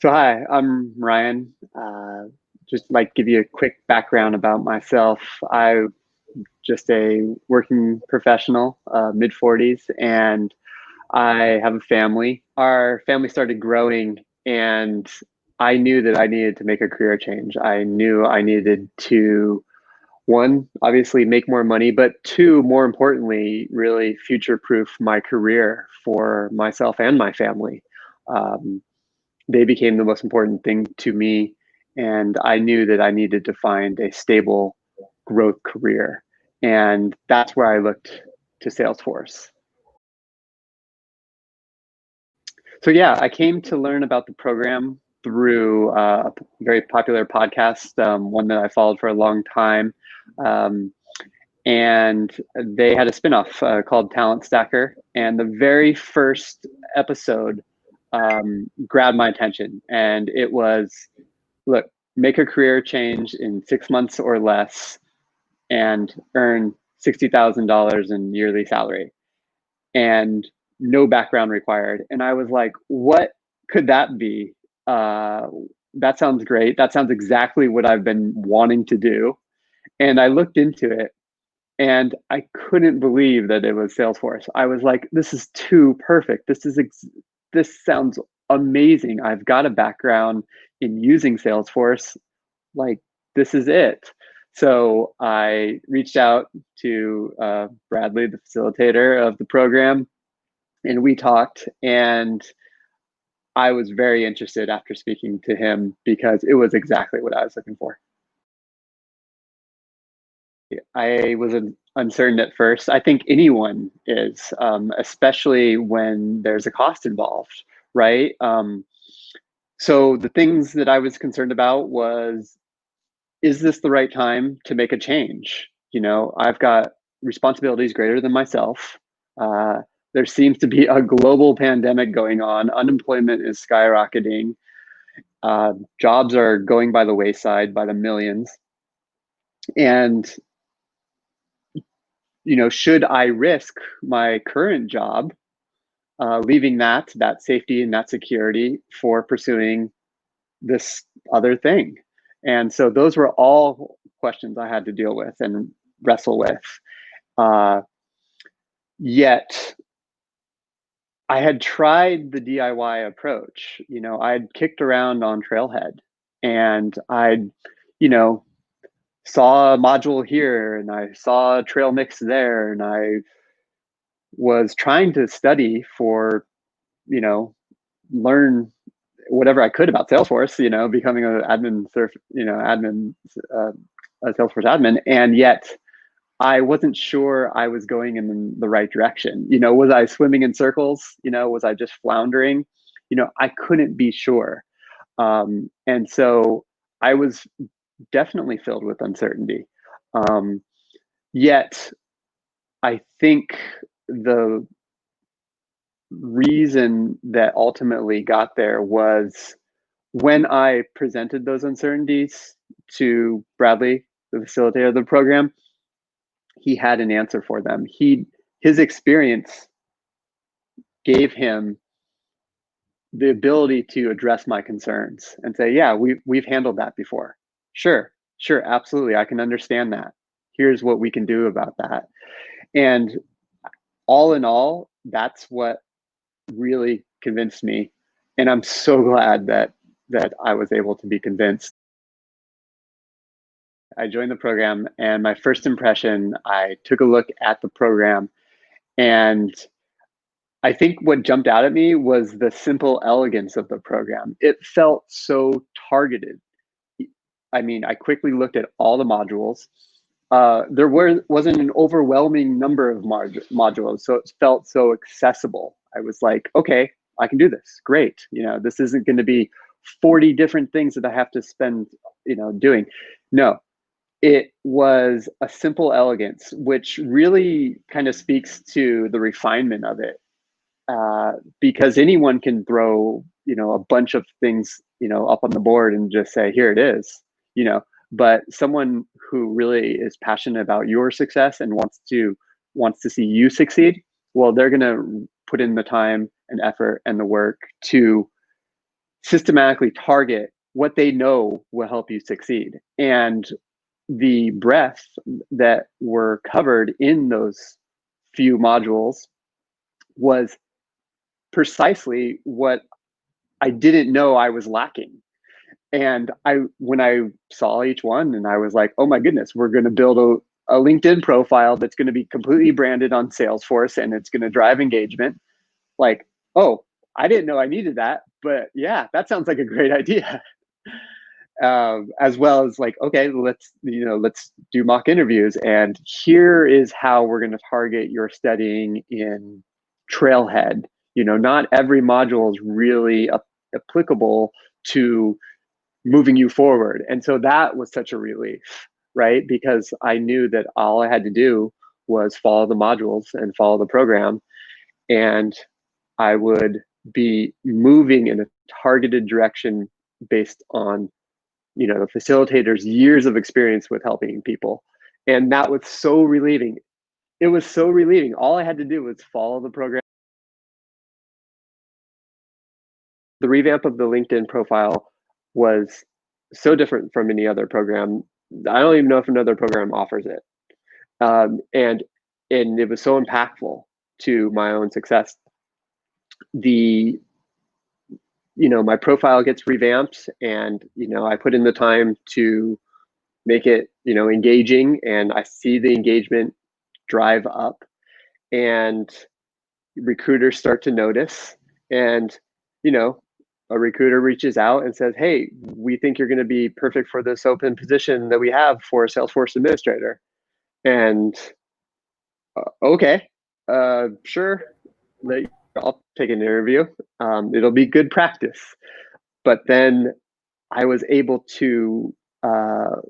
So hi, I'm Ryan. Just like give you a quick background about myself. I'm just a working professional, mid 40s, and I have a family. Our family started growing, and I knew that I needed to make a career change. I knew I needed to, one, obviously make more money, but two, more importantly, really future-proof my career for myself and my family. Um, they became the most important thing to me. And I knew that I needed to find a stable growth career. And that's where I looked to Salesforce. So, yeah, I came to learn about the program through a very popular podcast, one that I followed for a long time. Um, and they had a spinoff called Talent Stacker. And the very first episode grabbed my attention. And it was, look, make a career change in 6 months or less and earn $60,000 in yearly salary and no background required. And I was like, what could that be? Uh, that sounds great. That sounds exactly what I've been wanting to do. And I looked into it and I couldn't believe that it was Salesforce. I was like, this is too perfect. This sounds amazing. I've got a background in using Salesforce. Like, this is it. So I reached out to Bradley, the facilitator of the program, and we talked. And I was very interested after speaking to him because it was exactly what I was looking for. I was uncertain at first. I think anyone is, especially when there's a cost involved, right? So the things that I was concerned about was, is this the right time to make a change? I've got responsibilities greater than myself. Uh, there seems to be a global pandemic going on. Unemployment is skyrocketing. Jobs are going by the wayside by the millions. And, should I risk my current job, leaving that safety and that security for pursuing this other thing? And so those were all questions I had to deal with and wrestle with. Uh, Yet I had tried the DIY approach. I'd kicked around on Trailhead and I'd, you know, saw a module here and I saw a trail mix there. And I was trying to study for, you know, learn whatever I could about Salesforce, becoming an uh, a Salesforce admin. And yet I wasn't sure I was going in the right direction. Was I swimming in circles? Was I just floundering? I couldn't be sure. And so I was definitely filled with uncertainty. Um, Yet I think the reason that ultimately got there was when I presented those uncertainties to Bradley, the facilitator of the program. He had an answer for them. His experience gave him the ability to address my concerns and say, yeah, we've handled that before. Sure, absolutely. I can understand that. Here's what we can do about that. And all in all, that's what really convinced me. And I'm so glad that I was able to be convinced. I joined the program, and my first impression, I took a look at the program, and I think what jumped out at me was the simple elegance of the program. It felt so targeted. I mean, I quickly looked at all the modules. Wasn't an overwhelming number of modules, so it felt so accessible. I was like, okay, I can do this. Great. This isn't going to be 40 different things that I have to spend, doing. No, it was a simple elegance, which really kind of speaks to the refinement of it. Because anyone can throw a bunch of things up on the board and just say, here it is. But someone who really is passionate about your success and wants to see you succeed, well, they're going to put in the time and effort and the work to systematically target what they know will help you succeed. And the breadth that were covered in those few modules was precisely what I didn't know I was lacking. And when I saw each one, and I was like, oh my goodness, we're going to build a LinkedIn profile that's going to be completely branded on Salesforce and it's going to drive engagement. Like, oh, I didn't know I needed that, but yeah, that sounds like a great idea. As well as like, okay, let's do mock interviews, and here is how we're going to target your studying in Trailhead. Not every module is really applicable to moving you forward, and so that was such a relief, right? Because I knew that all I had to do was follow the modules and follow the program, and I would be moving in a targeted direction based on the facilitator's years of experience with helping people. And that was so relieving. It was so relieving. All I had to do was follow the program. The revamp of the LinkedIn profile was so different from any other program. I don't even know if another program offers it. And it was so impactful to my own success. My profile gets revamped, and I put in the time to make it engaging, and I see the engagement drive up, and recruiters start to notice, and a recruiter reaches out and says, hey, we think you're going to be perfect for this open position that we have for a Salesforce administrator. And okay, sure, I'll take an interview. It'll be good practice. But then I was able to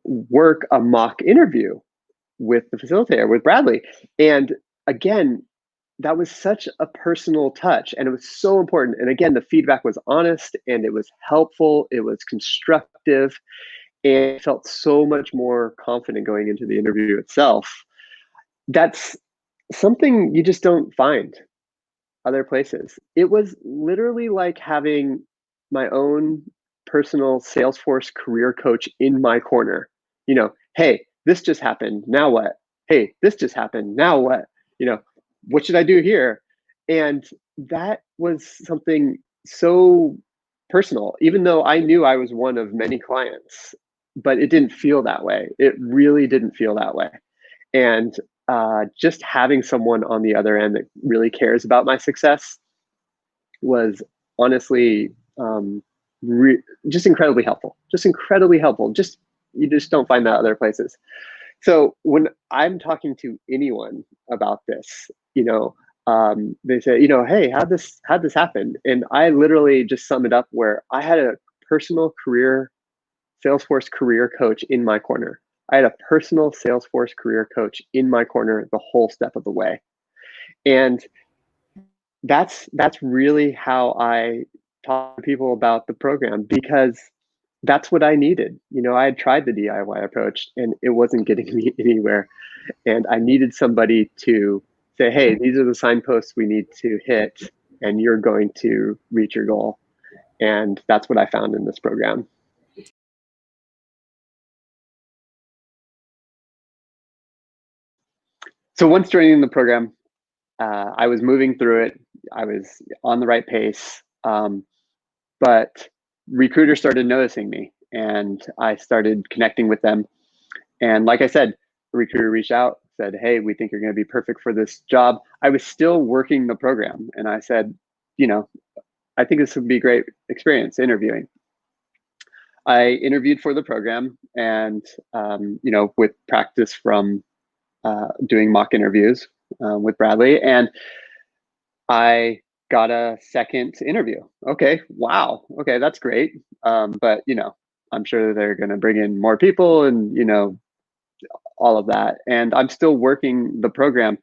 work a mock interview with the facilitator, with Bradley. And again, that was such a personal touch, and it was so important. And again, the feedback was honest, and it was helpful, it was constructive, and I felt so much more confident going into the interview itself. That's something you just don't find other places. It was literally like having my own personal Salesforce career coach in my corner. Hey, this just happened. Now what? Hey, this just happened. Now what? What should I do here? And that was something so personal, even though I knew I was one of many clients, but it didn't feel that way. It really didn't feel that way. And just having someone on the other end that really cares about my success was honestly just incredibly helpful. Just incredibly helpful. You just don't find that other places. So when I'm talking to anyone about this, they say, hey, how'd this happen? And I literally just sum it up where I had a personal Salesforce career coach in my corner. I had a personal Salesforce career coach in my corner the whole step of the way. And that's really how I talk to people about the program, because that's what I needed. I had tried the DIY approach and it wasn't getting me anywhere. And I needed somebody to say, hey, these are the signposts we need to hit, and you're going to reach your goal. And that's what I found in this program. So once joining the program, I was moving through it. I was on the right pace. But recruiters started noticing me, and I started connecting with them. And like I said, a recruiter reached out, said, hey, we think you're going to be perfect for this job. I was still working the program, and I said, I think this would be a great experience interviewing. I interviewed for the program, and with practice from doing mock interviews with Bradley, and I got a second interview. Okay, wow. Okay, that's great. But I'm sure they're going to bring in more people, and all of that. And I'm still working the program,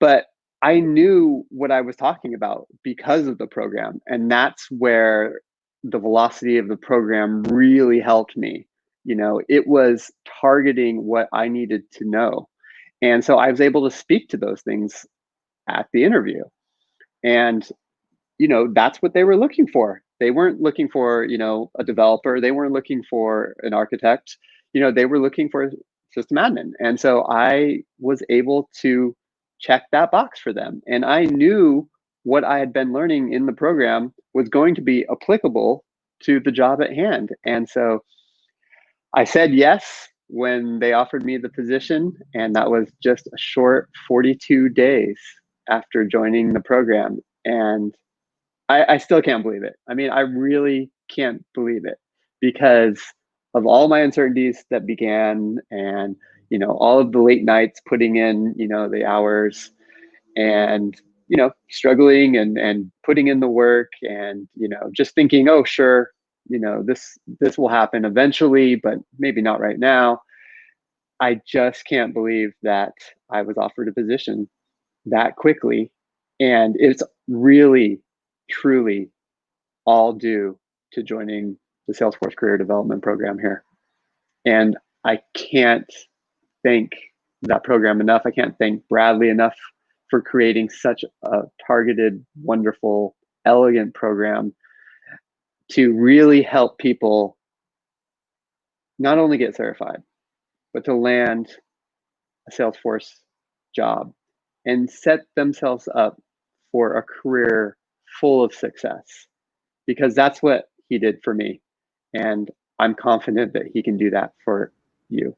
but I knew what I was talking about because of the program, and that's where the velocity of the program really helped me. It was targeting what I needed to know, and so I was able to speak to those things at the interview. And that's what they were looking for. They weren't looking for, a developer. They weren't looking for an architect. They were looking for a system admin. And so I was able to check that box for them. And I knew what I had been learning in the program was going to be applicable to the job at hand. And so I said yes when they offered me the position, and that was just a short 42 days after joining the program. And I still can't believe it. I mean, I really can't believe it because of all my uncertainties that began, and all of the late nights putting in the hours, and struggling and putting in the work, and just thinking, oh sure, this will happen eventually, but maybe not right now. I just can't believe that I was offered a position that quickly. And it's really, truly all due to joining the Salesforce Career Development Program here. And I can't thank that program enough. I can't thank Bradley enough for creating such a targeted, wonderful, elegant program to really help people not only get certified, but to land a Salesforce job and set themselves up for a career full of success, because that's what he did for me. And I'm confident that he can do that for you.